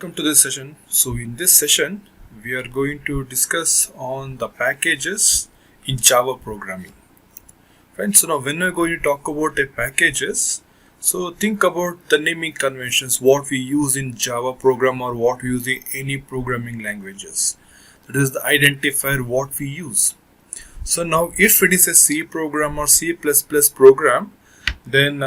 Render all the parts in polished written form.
welcome to this session. So in this session, we are going to discuss on the packages in Java programming. Friends, so now when we're going to talk about the packages, so think about the naming conventions, what we use in Java program or what we use in any programming languages. That is the identifier what we use. So now if it is a C program or C++ program, then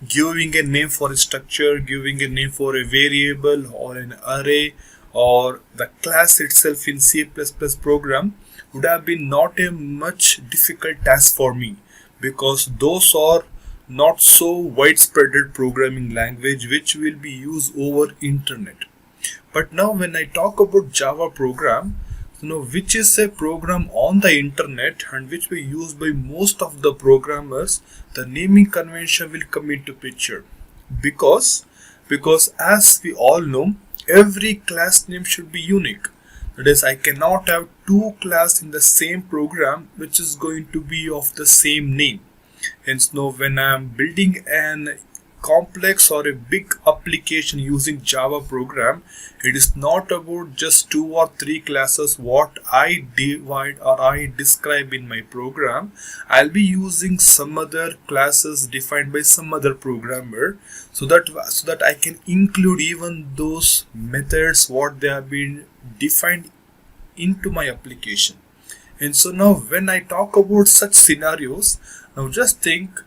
giving a name for a structure, giving a name for a variable or an array or the class itself in C++ program would have been not a much difficult task for me, because those are not so widespread programming language which will be used over internet. But now when I talk about Java program, which is a program on the internet and which we use by most of the programmers, the naming convention will come into picture. Because as we all know, every class name should be unique. That is, I cannot have two classes in the same program which is going to be of the same name. Hence, now when I am building an complex or a big application using Java program, it is not about just 2 or 3 classes what I divide or I describe in my program. I'll be using some other classes defined by some other programmer, so that I can include even those methods what they have been defined into my application. And so now when I talk about such scenarios, now just think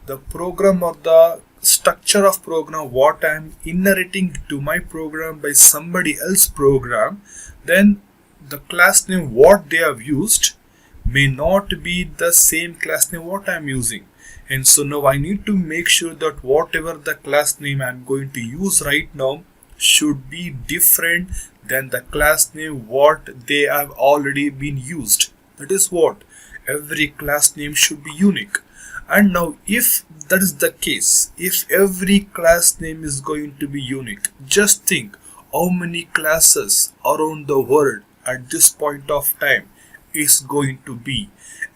the program or the structure of program what I am inheriting to my program by somebody else's program, then the class name what they have used may not be the same class name what I am using. And so now I need to make sure that whatever the class name I am going to use right now should be different than the class name what they have already been used. That is what every class name should be unique. And now if that is the case, if every class name is going to be unique, just think how many classes around the world at this point of time is going to be.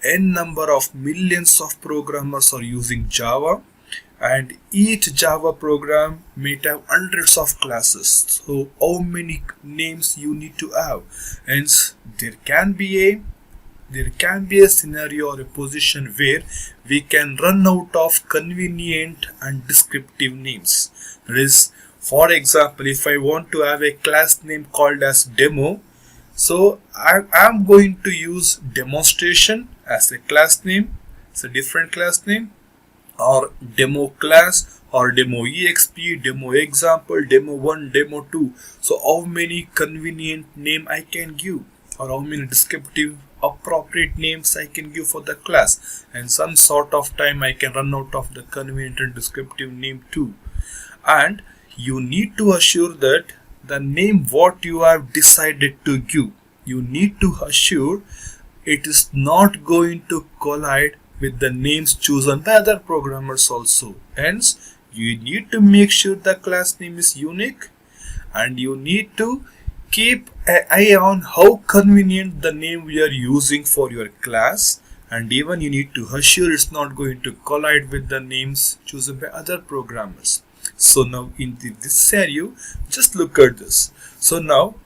N number of millions of programmers are using Java, and each Java program may have hundreds of classes. So how many names you need to have? Hence there can be a scenario or a position where we can run out of convenient and descriptive names. That is, for example, if I want to have a class name called as demo, so I am going to use demonstration as a class name. It's a different class name, or demo class, or demo exp, demo example, demo 1, demo 2. So how many convenient name I can give, or how many descriptive appropriate names I can give for the class, and some sort of time I can run out of the convenient and descriptive name too. And you need to assure that the name what you have decided to give, you need to assure it is not going to collide with the names chosen by other programmers also. Hence you need to make sure the class name is unique, and you need to keep an eye on how convenient the name we are using for your class, and even you need to assure it's not going to collide with the names chosen by other programmers. So now in this scenario, just look at this. So now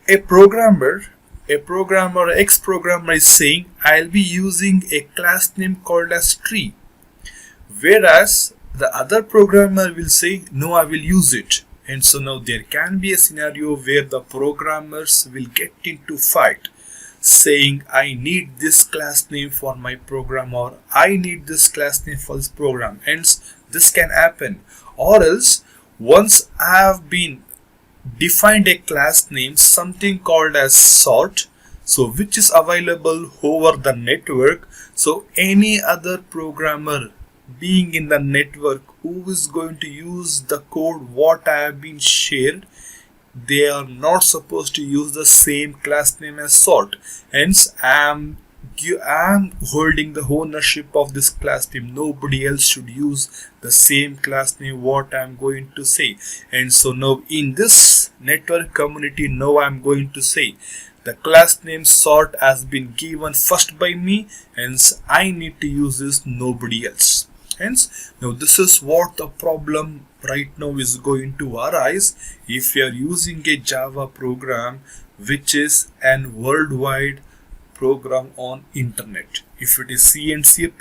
a programmer, ex-programmer is saying I'll be using a class name called as tree, whereas the other programmer will say no, I will use it. And so now there can be a scenario where the programmers will get into fight, saying I need this class name for my program, or I need this class name for this program. Hence this can happen. Or else, once I have been defined a class name, something called as sort, so which is available over the network, so any other programmer being in the network who is going to use the code what I have been shared, they are not supposed to use the same class name as sort. Hence I am holding the ownership of this class name. Nobody else should use the same class name what I am going to say. And so now in this network community, now I am going to say the class name sort has been given first by me, hence I need to use this, nobody else. Hence, now this is what the problem right now is going to arise if you are using a Java program which is an worldwide program on internet. If it is C and C++,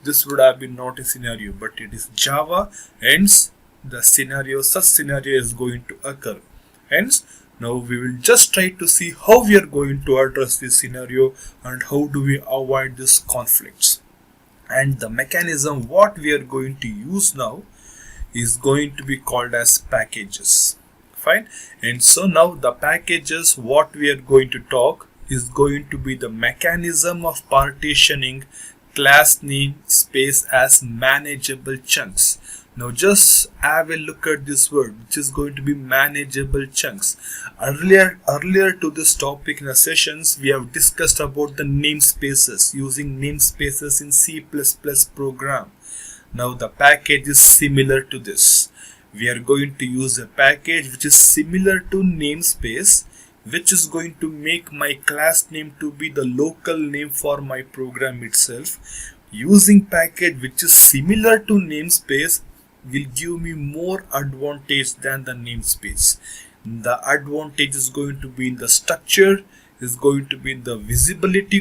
this would have been not a scenario, but it is Java, hence the such scenario is going to occur. Hence, now we will just try to see how we are going to address this scenario and how do we avoid these conflicts. And the mechanism what we are going to use now is going to be called as packages. Fine. And so now the packages what we are going to talk is going to be the mechanism of partitioning class name space as manageable chunks. Now just have a look at this word, which is going to be manageable chunks. Earlier to this topic in the sessions, we have discussed about the namespaces, using namespaces in C++ program. Now the package is similar to this. We are going to use a package which is similar to namespace, which is going to make my class name to be the local name for my program itself. Using package which is similar to namespace will give me more advantage than the namespace. The advantage is going to be in the structure, is going to be in the visibility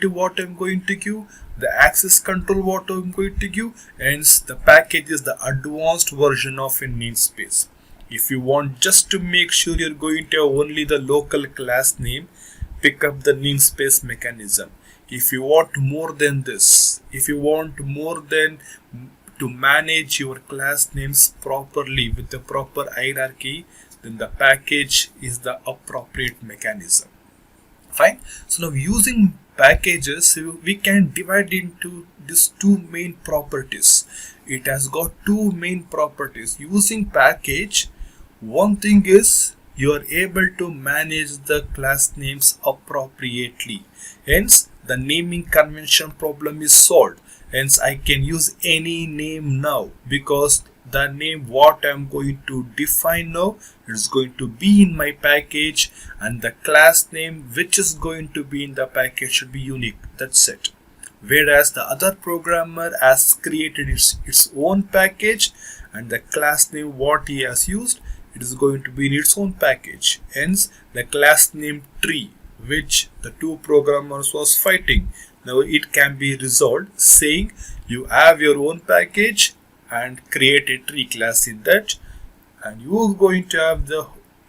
what I'm going to give, the access control what I'm going to give. Hence the package is the advanced version of a namespace. If you want just to make sure you're going to have only the local class name, pick up the namespace mechanism. If you want more than this, if you want more than to manage your class names properly with the proper hierarchy, then the package is the appropriate mechanism. Fine. So now using packages, we can divide into these two main properties. It has got two main properties. Using package, one thing is you are able to manage the class names appropriately. Hence the naming convention problem is solved. Hence I can use any name now, because the name what I am going to define now is going to be in my package, and the class name which is going to be in the package should be unique. That's it. Whereas the other programmer has created its own package, and the class name what he has used, it is going to be in its own package. Hence the class name tree which the two programmers was fighting, now it can be resolved, saying you have your own package and create a tree class in that, and you are going to have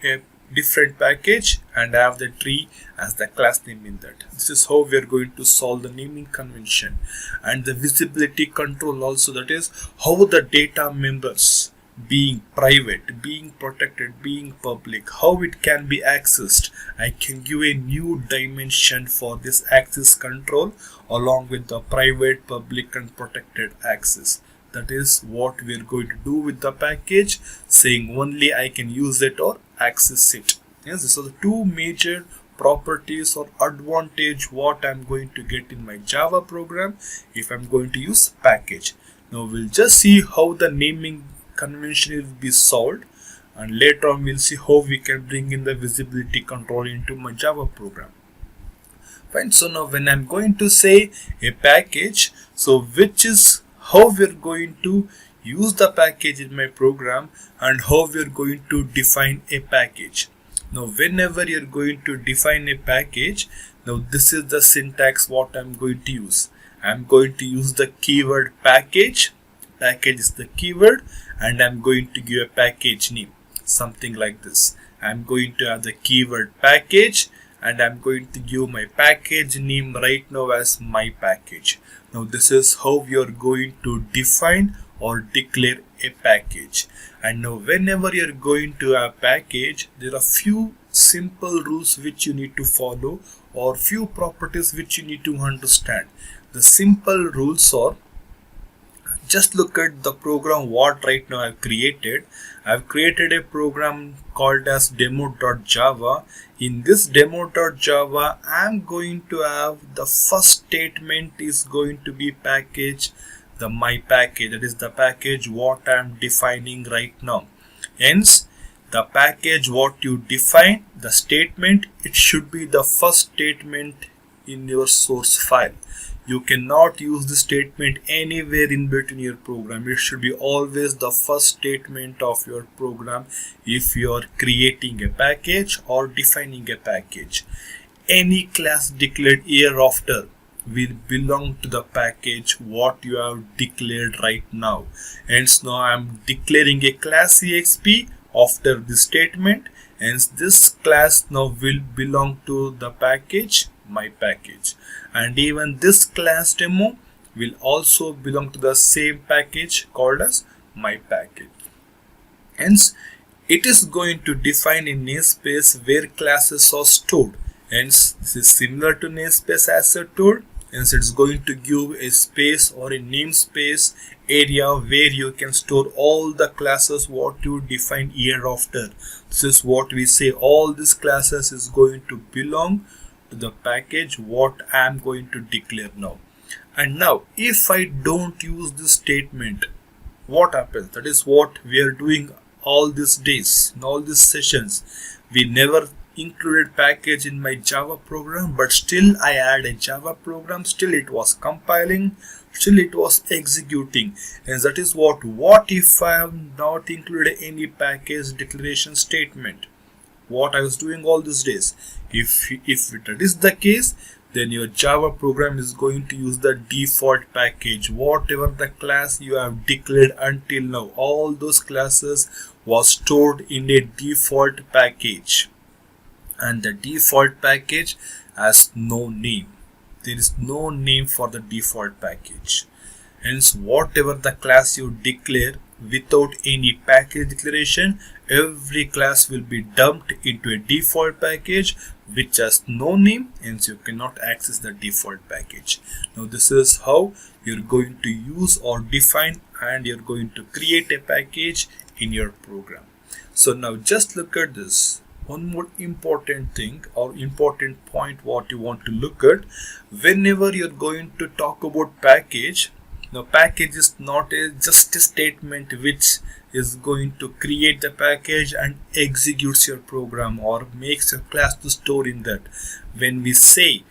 a different package and have the tree as the class name in that. This is how we are going to solve the naming convention. And the visibility control also, that is how the data members, being private, being protected, being public, how it can be accessed. I can give a new dimension for this access control along with the private, public and protected access. That is what we are going to do with the package, saying only I can use it or access it. Yes, these are the two major properties or advantage what I'm going to get in my Java program if I'm going to use package. Now we'll just see how the naming convention will be solved, and later on we'll see how we can bring in the visibility control into my Java program. Fine. So now when I'm going to say a package, so which is how we're going to use the package in my program and how we're going to define a package. Now whenever you're going to define a package, now this is the syntax what I'm going to use. I'm going to use the keyword package. Package is the keyword, and I'm going to give a package name, something like this. I'm going to have the keyword package, and I'm going to give my package name right now as my package. Now this is how we are going to define or declare a package. And now whenever you're going to a package, there are few simple rules which you need to follow, or few properties which you need to understand. The simple rules are, just look at the program what right now I've created. I've created a program called as demo.java. In this demo.java, I'm going to have the first statement is going to be package, my package, that is the package what I'm defining right now. Hence, the package what you define, the statement, it should be the first statement in your source file. You cannot use this statement anywhere in between your program. It should be always the first statement of your program if you are creating a package or defining a package. Any class declared hereafter will belong to the package what you have declared right now. Hence now I am declaring a class exp after this statement. Hence this class now will belong to the package my package, and even this class demo will also belong to the same package called as my package. Hence it is going to define a namespace where classes are stored. Hence this is similar to namespace as I told. Hence it's going to give a space or a namespace area where you can store all the classes what you define hereafter. This is what we say, all these classes is going to belong to the package what I am going to declare now. And now if I don't use this statement, what happens? That is what we are doing all these days, in all these sessions. We never included package in my Java program, but still I had a Java program, still it was compiling, still it was executing. And that is what if I have not included any package declaration statement, what I was doing all these days. If that is the case, then your Java program is going to use the default package, whatever the class you have declared until now, all those classes was stored in a default package, and the default package has no name. There is no name for the default package. Hence whatever the class you declare without any package declaration, every class will be dumped into a default package which has no name. Hence you cannot access the default package. Now this is how you're going to use or define and you're going to create a package in your program. So now just look at this. One more important thing or important point what you want to look at whenever you're going to talk about package. Now package is not just a statement which is going to create the package and executes your program or makes your class to store in that. When we say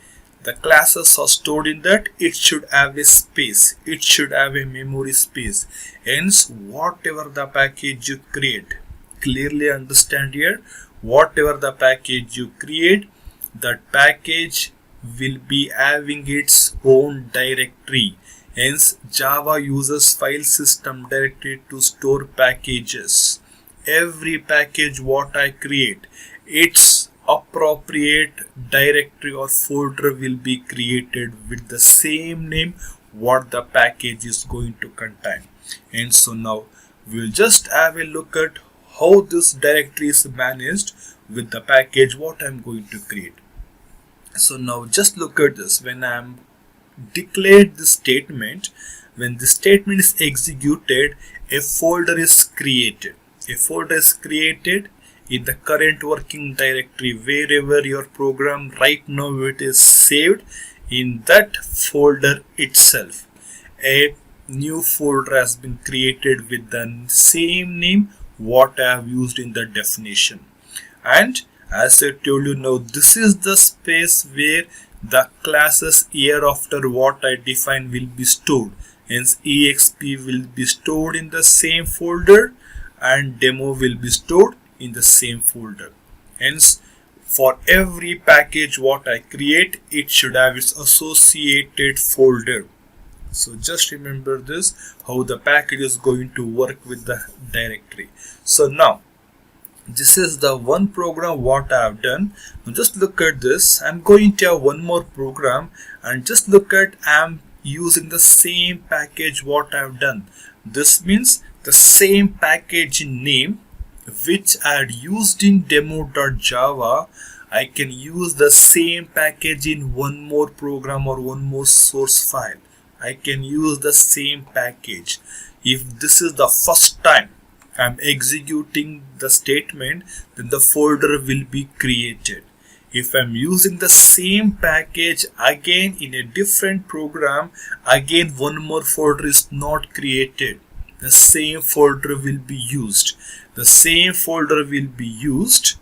the classes are stored in that, it should have a space, it should have a memory space. Hence whatever the package you create, clearly understand here, whatever the package you create, that package will be having its own directory. Hence Java uses file system directory to store packages. Every package what I create, its appropriate directory or folder will be created with the same name what the package is going to contain. And so now we'll just have a look at how this directory is managed with the package what I'm going to create. So now just look at this. When I'm declared this statement, when the statement is executed, a folder is created. A folder is created in the current working directory wherever your program right now it is saved. In that folder itself, a new folder has been created with the same name what I have used in the definition. And as I told you, now this is the space where the classes hereafter what I define will be stored. Hence exp will be stored in the same folder and demo will be stored in the same folder. Hence for every package what I create, it should have its associated folder. So just remember this, how the package is going to work with the directory. So now this is the one program what I have done. Now just look at this. I'm going to have one more program and just look at I'm using the same package what I have done. This means the same package name which I had used in demo.java, I can use the same package in one more program or one more source file. I can use the same package. If this is the first time I'm executing the statement, then the folder will be created. If I'm using the same package again in a different program, again one more folder is not created. The same folder will be used. The same folder will be used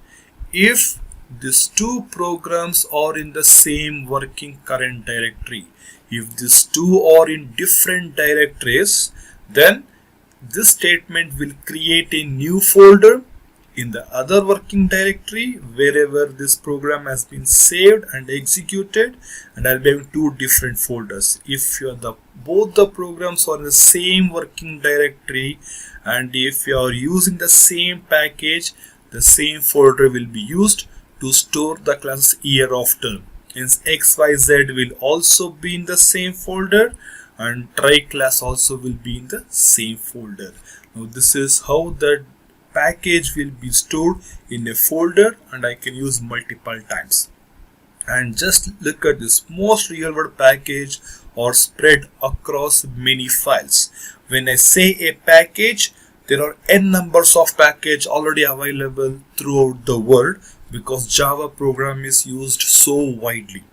if these two programs are in the same working current directory. If these two are in different directories, then this statement will create a new folder in the other working directory wherever this program has been saved and executed, and I'll be having two different folders. If both the programs are in the same working directory and if you are using the same package, the same folder will be used to store the class year of term. Hence XYZ will also be in the same folder and try class also will be in the same folder. Now this is how the package will be stored in a folder and I can use multiple times. And just look at this, most real world package are spread across many files. When I say a package, there are n numbers of package already available throughout the world because Java program is used so widely.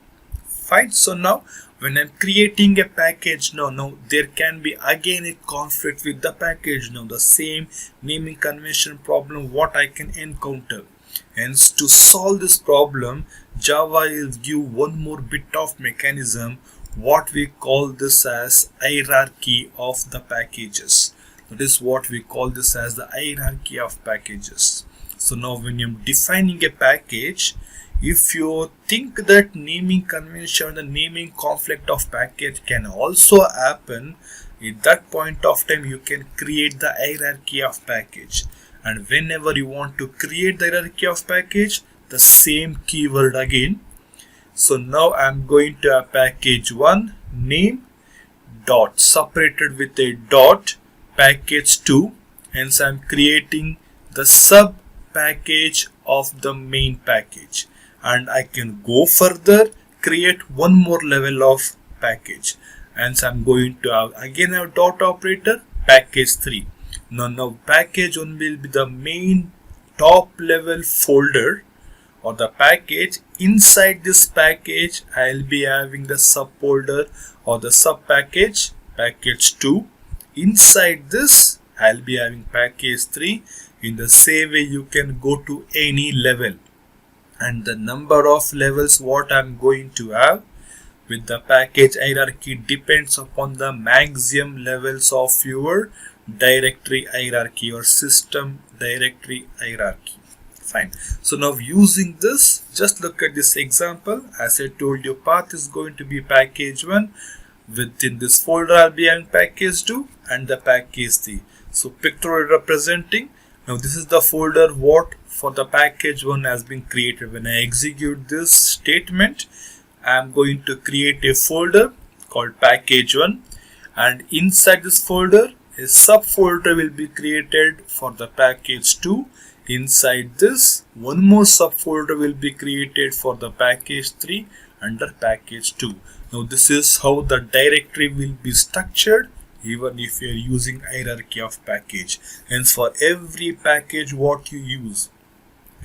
Fine. So now when I'm creating a package, now there can be again a conflict with the package. Now the same naming convention problem what I can encounter. Hence to solve this problem, Java will give one more bit of mechanism, what we call this as hierarchy of the packages. That is what we call this as the hierarchy of packages. So now when you're defining a package, if you think that naming convention, the naming conflict of package can also happen, at that point of time you can create the hierarchy of package. And whenever you want to create the hierarchy of package, the same keyword again. So now I'm going to have package 1 name dot separated with a dot package 2. Hence I'm creating the sub package of the main package. And I can go further, create one more level of package. And so I'm going to have again a dot operator, package 3. Now package 1 will be the main top level folder or the package. Inside this package, I'll be having the subfolder or the sub package, package 2. Inside this, I'll be having package 3. In the same way, you can go to any level. And the number of levels what I'm going to have with the package hierarchy depends upon the maximum levels of your directory hierarchy or system directory hierarchy. Fine. So now using this, just look at this example. As I told you, path is going to be package 1. Within this folder, I'll be having package 2 and the package 3. So pictorial representing. Now this is the folder what for the package 1 has been created. When I execute this statement, I am going to create a folder called package 1, and inside this folder a subfolder will be created for the package 2. Inside this, one more subfolder will be created for the package 3 under package 2. Now this is how the directory will be structured even if you are using hierarchy of package. Hence for every package what you use,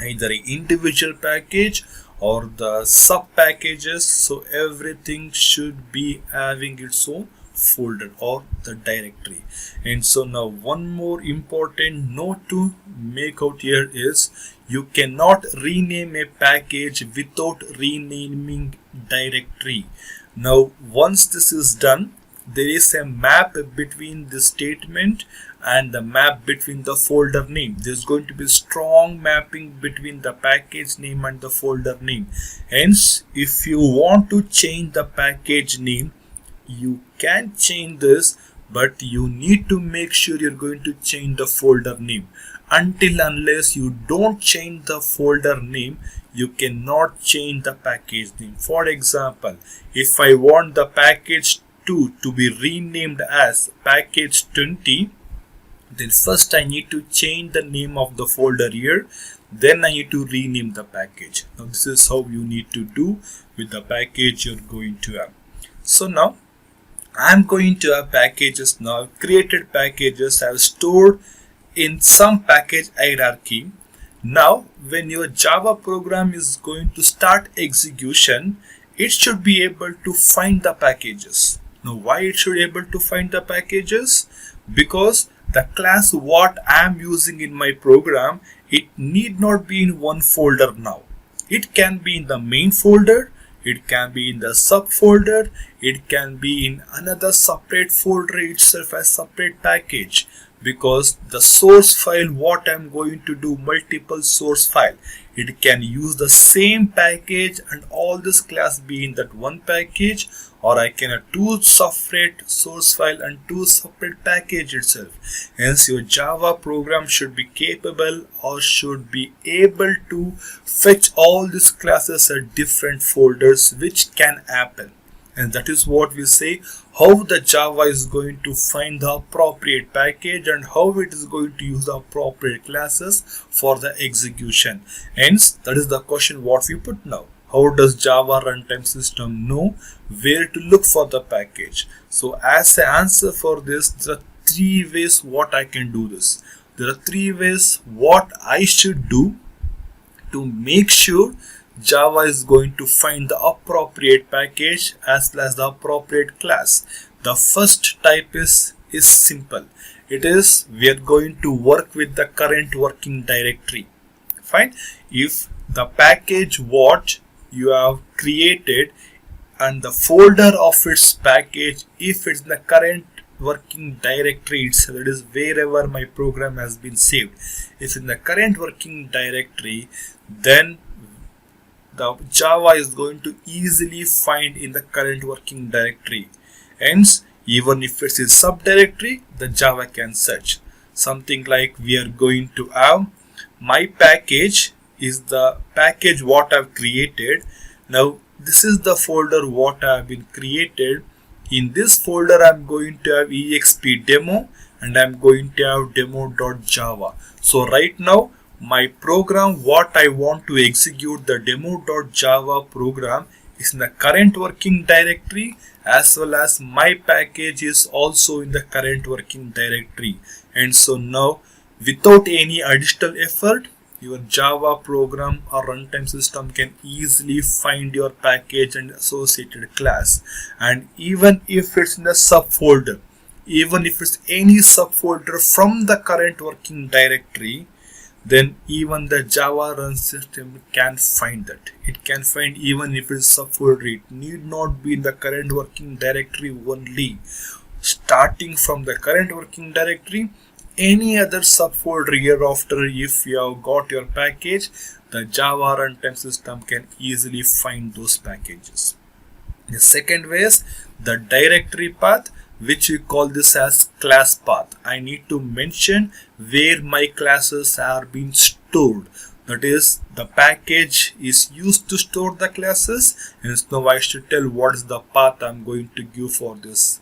either an individual package or the sub packages, so everything should be having its own folder or the directory. And so now one more important note to make out here is you cannot rename a package without renaming directory. Now once this is done, there is a map between the statement and the map between the folder name. There's going to be strong mapping between the package name and the folder name. Hence, if you want to change the package name, you can change this, but you need to make sure you're going to change the folder name. Until unless you don't change the folder name, you cannot change the package name. For example, if I want the package 2 to be renamed as package 20, then first I need to change the name of the folder here, then I need to rename the package. Now this is how you need to do with the package you're going to have. So now I'm going to have packages now, created packages I have stored in some package hierarchy. Now when your Java program is going to start execution, it should be able to find the packages. Now why it should be able to find the packages? Because the class what I am using in my program, it need not be in one folder now. It can be in the main folder, it can be in the subfolder, it can be in another separate folder itself as separate package, because the source file, what I'm going to do, multiple source file, it can use the same package and all this class be in that one package, or I can have two separate source file and two separate package itself. Hence your Java program should be capable or should be able to fetch all these classes at different folders, which can happen. And that is what we say, how the Java is going to find the appropriate package and how it is going to use the appropriate classes for the execution. Hence, that is the question what we put now. How does Java runtime system know where to look for the package? So as an answer for this, there are three ways what I can do this. There are three ways what I should do to make sure Java is going to find the appropriate package as well as the appropriate class. The first type is simple. It is, we are going to work with the current working directory. Fine. If the package what you have created and the folder of its package, if it's in the current working directory itself, that is wherever my program has been saved, if in the current working directory, then the Java is going to easily find in the current working directory. Hence, even if it's a subdirectory, the Java can search. Something like we are going to have my package is the package what I've created. Now this is the folder what I have been created. In this folder I'm going to have exp demo and I'm going to have demo.java. So right now my program what I want to execute, the demo.java program, is in the current working directory, as well as my package is also in the current working directory. And so now without any additional effort, your Java program or runtime system can easily find your package and associated class. And even if it's in the subfolder, even if it's any subfolder from the current working directory, then even the Java run system can find that. It can find even if it's subfolder. It need not be in the current working directory only. Starting from the current working directory, any other subfolder hereafter, if you have got your package, the Java runtime system can easily find those packages. The second way is the directory path, which we call this as class path. I need to mention where my classes are being stored. That is, the package is used to store the classes, and now I should tell what is the path I'm going to give for this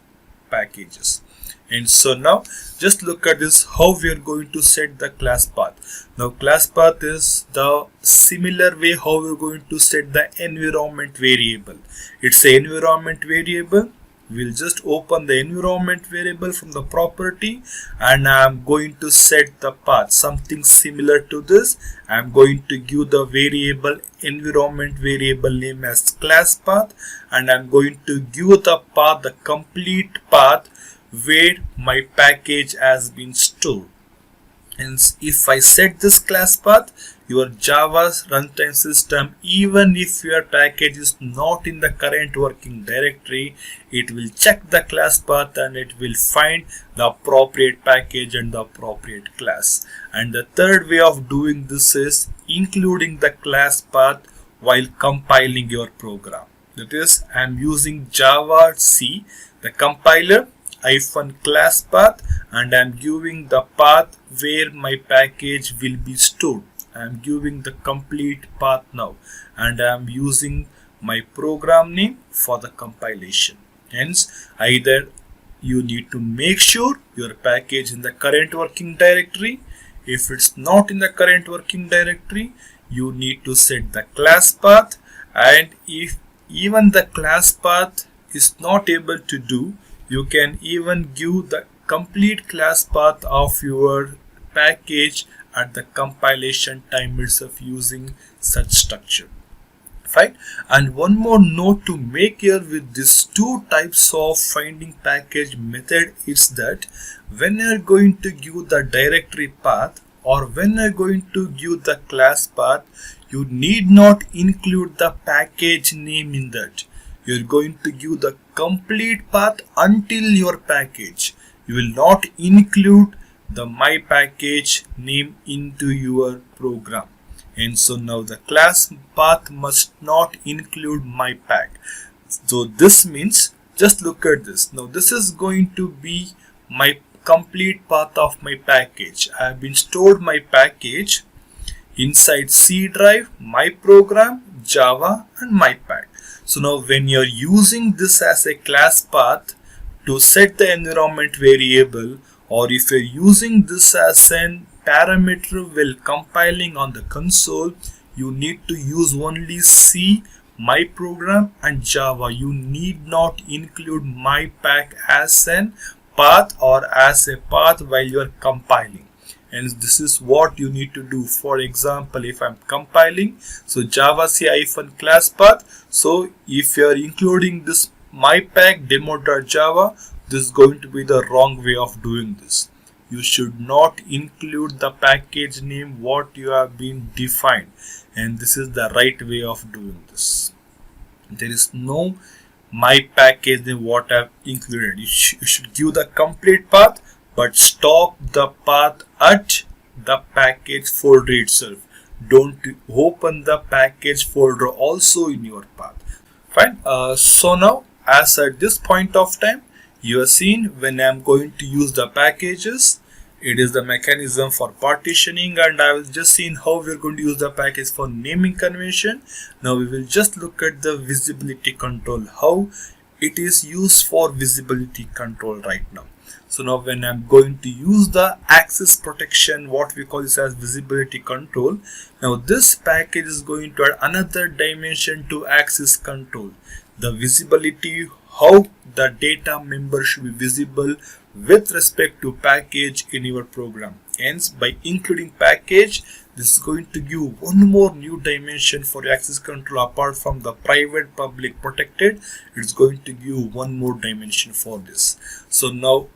packages. And so now just look at this, how we are going to set the class path. Now class path is the similar way how we're going to set the environment variable. It's an environment variable. We'll just open the environment variable from the property, and I'm going to set the path, something similar to this. I'm going to give the variable environment variable name as class path, and I'm going to give the path, the complete path where my package has been stored. And if I set this class path, your Java runtime system, even if your package is not in the current working directory, it will check the class path and it will find the appropriate package and the appropriate class. And the third way of doing this is including the class path while compiling your program. That is, I am using Java C, the compiler, -class path, and I am giving the path where my package will be stored. I am giving the complete path now, and I am using my program name for the compilation. Hence, either you need to make sure your package in the current working directory. If it's not in the current working directory, you need to set the class path, and if even the class path is not able to do, you can even give the complete class path of your package at the compilation time itself using such structure. Fine. And one more note to make here with these two types of finding package method is that when you are going to give the directory path or when you're going to give the class path, you need not include the package name in that. You're going to give the complete path until your package. You will not include the my package name into your program. And so now the class path must not include my pack. So this means, just look at this. Now this is going to be my complete path of my package. I have been stored my package inside C drive, my program, Java and my pack. So now when you're using this as a class path to set the environment variable, or if you're using this as an parameter while compiling on the console, you need to use only C, my program and Java. You need not include my pack as an path or as a path while you are compiling. And this is what you need to do. For example, if I'm compiling, so Java C-class path. So if you are including this my pack demo.java, this is going to be the wrong way of doing this. You should not include the package name what you have been defined, and this is the right way of doing this. There is no my package name what I have included. You should give the complete path, but stop the path at the package folder itself. Don't open the package folder also in your path. Fine. So now, as at this point of time, you have seen when I am going to use the packages, it is the mechanism for partitioning, and I will just see how we are going to use the package for naming convention. Now we will just look at the visibility control, how it is used for visibility control right now. So now when I am going to use the access protection, what we call this as visibility control, now this package is going to add another dimension to access control. The visibility, how the data member should be visible with respect to package in your program. Hence, by including package, this is going to give one more new dimension for your access control. Apart from the private, public, protected, it's going to give one more dimension for this. So now,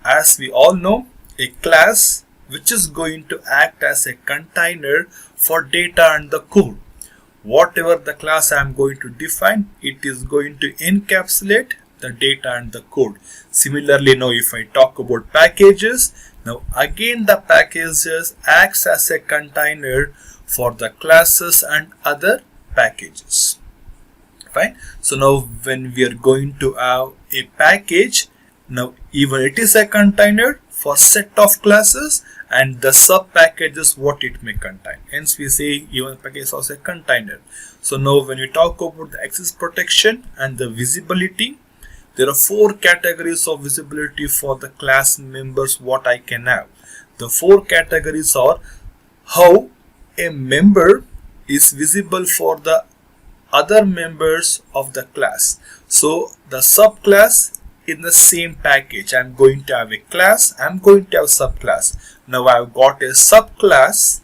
as we all know, a class which is going to act as a container for data and the code. Whatever the class I am going to define, it is going to encapsulate the data and the code. Similarly, now if I talk about packages, now again the packages acts as a container for the classes and other packages. Fine. So now when we are going to have a package, now even it is a container for set of classes and the sub packages what it may contain. Hence we say even package is also a container. So now when we talk about the access protection and the visibility, there are 4 categories of visibility for the class members what I can have. The 4 categories are how a member is visible for the other members of the class. So the subclass in the same package, I am going to have a class, I am going to have subclass. Now I have got a subclass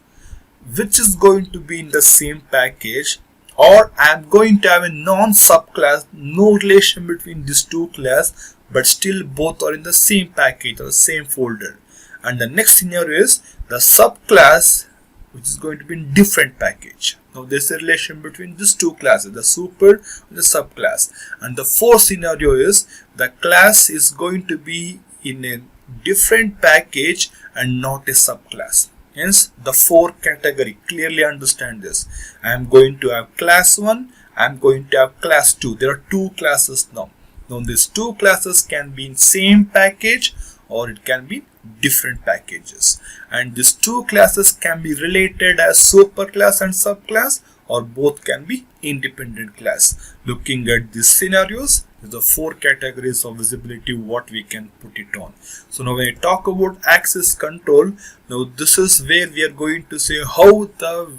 which is going to be in the same package, or I am going to have a non-subclass, no relation between these two classes, but still both are in the same package or the same folder. And the next scenario is the subclass which is going to be in different package. Now there is a relation between these two classes, the super and the subclass. And the fourth scenario is the class is going to be in a different package and not a subclass. Hence the 4 category, clearly understand this. I am going to have class 1, I am going to have class 2. There are 2 classes now. Now these 2 classes can be in same package or it can be different packages. And these 2 classes can be related as superclass and subclass, or both can be independent class. Looking at these scenarios, the 4 categories of visibility what we can put it on. So now when I talk about access control, now this is where we are going to say how the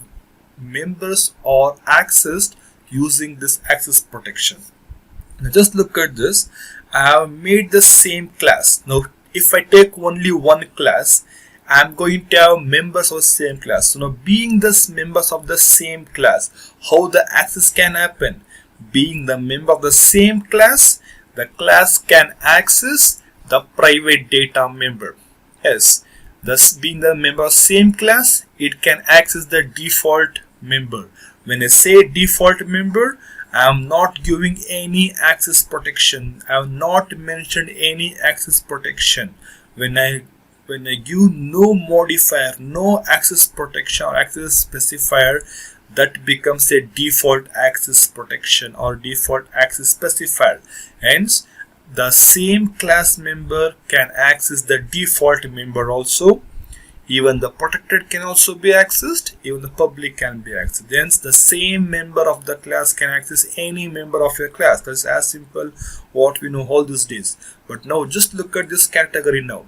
members are accessed using this access protection. Now just look at this. I have made the same class. Now if I take only one class, I am going to have members of the same class. So now being this members of the same class, how the access can happen? Being the member of the same class, the class can access the private data member. Yes, Thus, being the member of same class, it can access the default member. When I say default member, I am not giving any access protection. I have not mentioned any access protection. When I give no modifier, no access protection or access specifier, that becomes a default access protection or default access specifier. Hence, the same class member can access the default member also. Even the protected can also be accessed, even the public can be accessed. Hence, the same member of the class can access any member of your class. That's as simple what we know all these days. But now just look at this category now.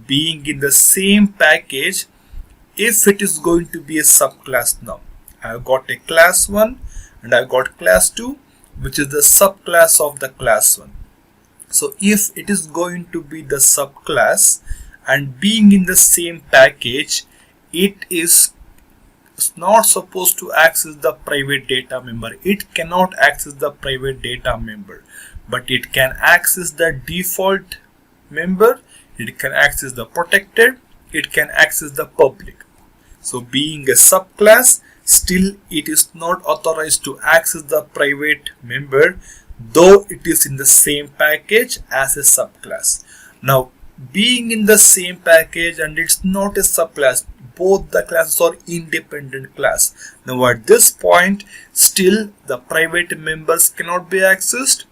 Being in the same package, if it is going to be a subclass now. I've got a class 1 and I've got class 2, which is the subclass of the class 1. So if it is going to be the subclass and being in the same package, it is not supposed to access the private data member. It cannot access the private data member, but it can access the default member, it can access the protected, it can access the public. So being a subclass, still it is not authorized to access the private member, though it is in the same package as a subclass. Now, being in the same package and it's not a subclass, both the classes are independent class. Now at this point, still the private members cannot be accessed,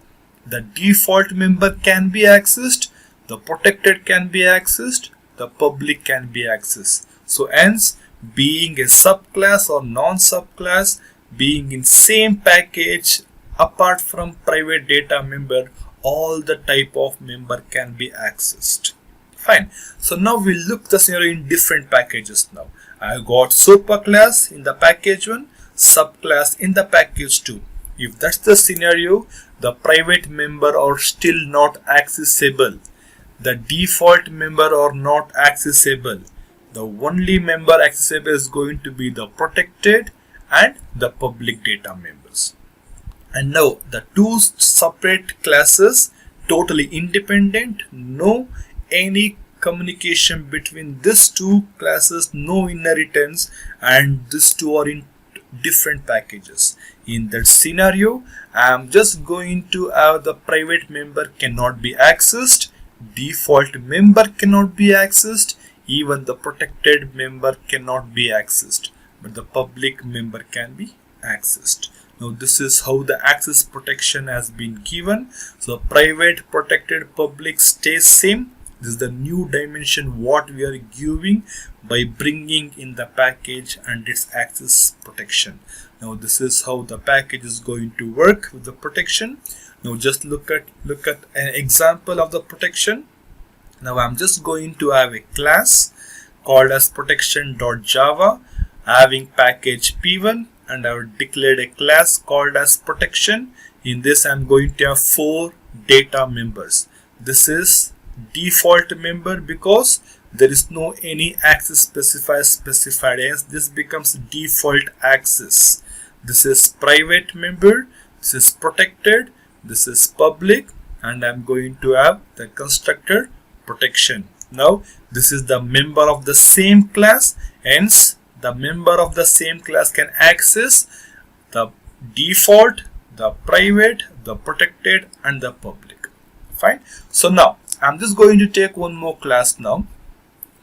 the default member can be accessed, the protected can be accessed, the public can be accessed. So hence, being a subclass or non-subclass, being in same package apart from private data member, all the type of member can be accessed. Fine. So now we look the scenario in different packages now. I got superclass in the package 1, subclass in the package 2. If that's the scenario, the private member are still not accessible. The default member are not accessible. The only member accessible is going to be the protected and the public data members. And now the two separate classes, totally independent, no any communication between these two classes, no inheritance, and these two are in different packages. In that scenario, I am just going to have the private member cannot be accessed, default member cannot be accessed, even the protected member cannot be accessed, but the public member can be accessed. Now this is how the access protection has been given. So private, protected, public stays same. This is the new dimension what we are giving by bringing in the package and its access protection. Now this is how the package is going to work with the protection. Now just look at an example of the protection. Now I'm just going to have a class called as protection.java having package p1, and I have declared a class called as protection. In this I'm going to have 4 data members. This is default member because there is no any access specified, hence this becomes default access. This is private member, this is protected, this is public, and I'm going to have the constructor protection. Now this is the member of the same class, hence the member of the same class can access the default, the private, the protected, and the public. Fine. So now I'm just going to take one more class now.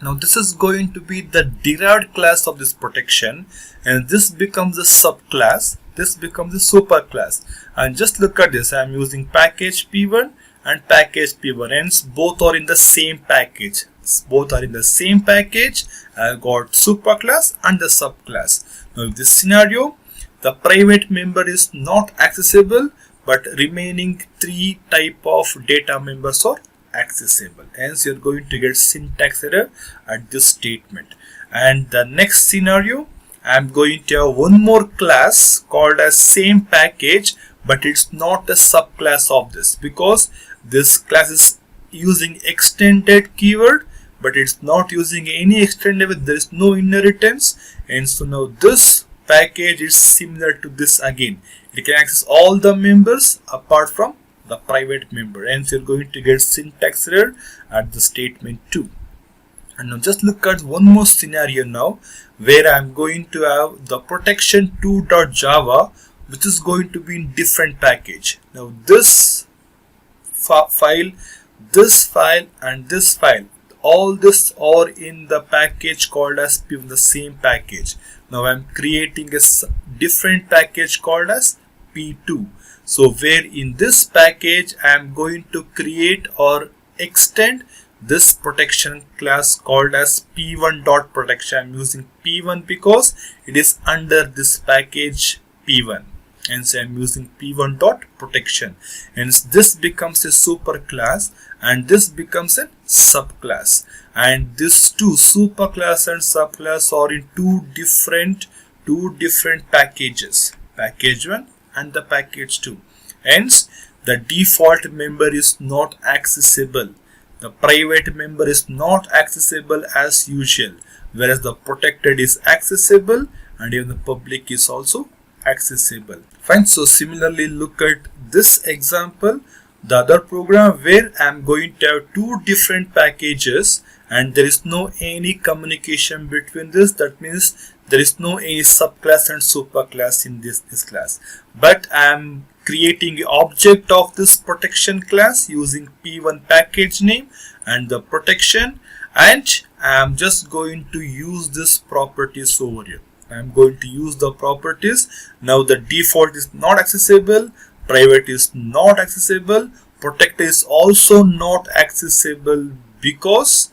Now this is going to be the derived class of this protection, and this becomes a subclass, this becomes a superclass. And just look at this, I'm using package p1 and package p1, hence both are in the same package. Both are in the same package. I got superclass and the subclass. Now in this scenario, the private member is not accessible, but remaining 3 type of data members are accessible. Hence you're going to get syntax error at this statement. And the next scenario, I'm going to have one more class called as same package, but it's not a subclass of this because this class is using extended keyword, but it's not using any extended, there is no inheritance, and so now this package is similar to this again. It can access all the members apart from the private member, hence you're going to get syntax error at the statement 2. And now just look at one more scenario now, where I'm going to have the protection2.java, which is going to be in different package. Now this file, this file, and this file, all this are in the package called as P1, the same package. Now I'm creating a different package called as P2. So where in this package I am going to create or extend this protection class called as P1.protection. I'm using P1 because it is under this package P1. Hence I am using P1.protection. Hence this becomes a super class and this becomes a subclass. And these two superclass and subclass are in two different packages. Package 1 and the package 2. Hence the default member is not accessible. The private member is not accessible as usual, whereas the protected is accessible and even the public is also accessible. Fine. So similarly, look at this example, the other program where I am going to have two different packages and there is no any communication between this. That means there is no any subclass and superclass in this class. But I am creating the object of this protection class using P1 package name and the protection, and I am just going to use this properties over here. I am going to use the properties. Now the default is not accessible, private is not accessible, protected is also not accessible because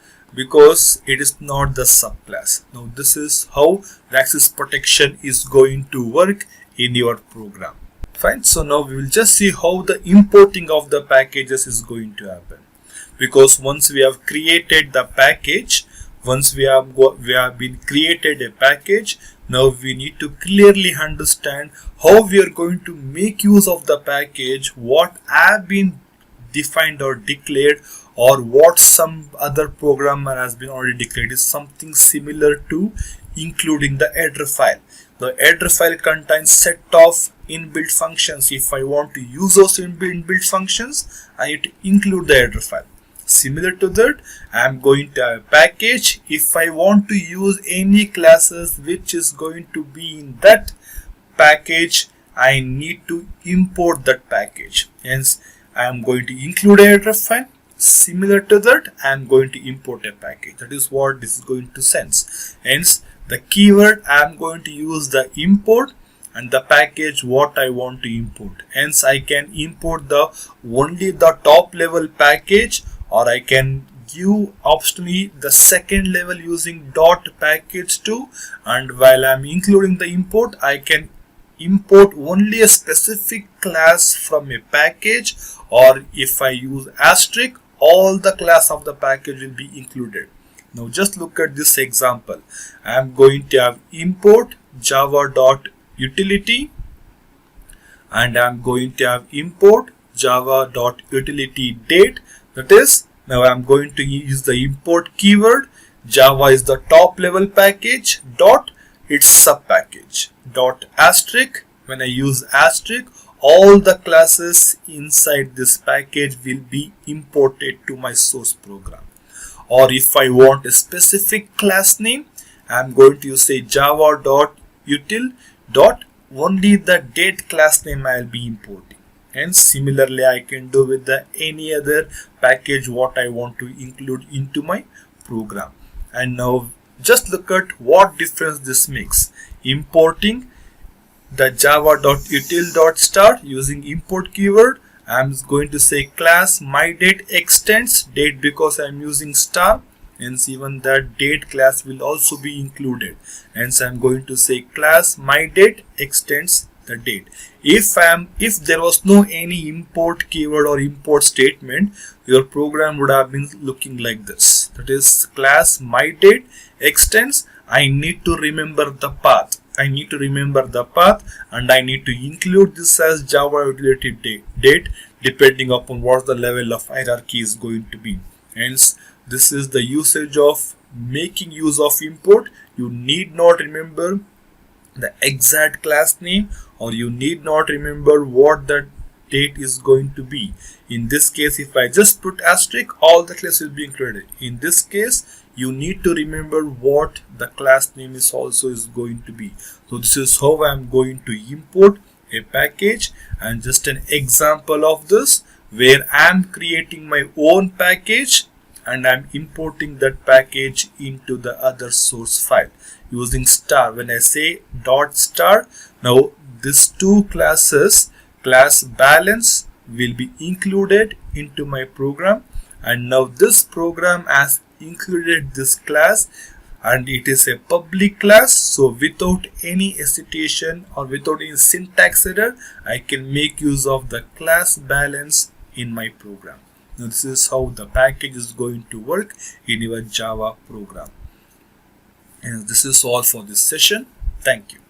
it is not the subclass. Now this is how the access protection is going to work in your program. Fine. So now we will just see how the importing of the packages is going to happen. Because once we have created the package, once we have been created a package, now we need to clearly understand how we are going to make use of the package, what have been defined or declared, or what some other programmer has been already declared is something similar to including the header file. The header file contains set of inbuilt functions. If I want to use those inbuilt functions, I need to include the header file. Similar to that, I am going to have a package. If I want to use any classes which is going to be in that package, I need to import that package. Hence, I am going to include a header file. Similar to that, I am going to import a package. That is what this is going to sense. Hence, the keyword I am going to use the import and the package what I want to import. Hence, I can import only the top level package, or I can give optionally the second level using .package2, and while I am including the import, I can import only a specific class from a package, or if I use asterisk, all the class of the package will be included. Now just look at this example. I am going to have import java.utility and I am going to have import java.utility date. That is, now I am going to use the import keyword. Java is the top level package dot its sub package dot asterisk. When I use asterisk, all the classes inside this package will be imported to my source program. Or if I want a specific class name, I am going to say java.util dot only the date class name I will be importing. And similarly, I can do with any other package what I want to include into my program. And now just look at what difference this makes. Importing the java.util.start using import keyword. I am going to say class myDate extends date because I am using star. Hence even that date class will also be included. Hence I am going to say class myDate extends the date. If there was no any import keyword or import statement, your program would have been looking like this. That is, class myDate extends. I need to remember the path. I need to remember the path and I need to include this as Java utility date depending upon what the level of hierarchy is going to be. Hence, this is the usage of making use of import. You need not remember the exact class name, or you need not remember what the date is going to be. In this case, if I just put asterisk, all the classes will be included. In this case, you need to remember what the class name is also is going to be. So this is how I'm going to import a package, and just an example of this where I'm creating my own package and I'm importing that package into the other source file using star. When I say dot star, now these two classes, class balance, will be included into my program, and now this program has included this class and it is a public class. So without any hesitation or without any syntax error, I can make use of the class balance in my program. Now this is how the package is going to work in your Java program. And this is all for this session. Thank you.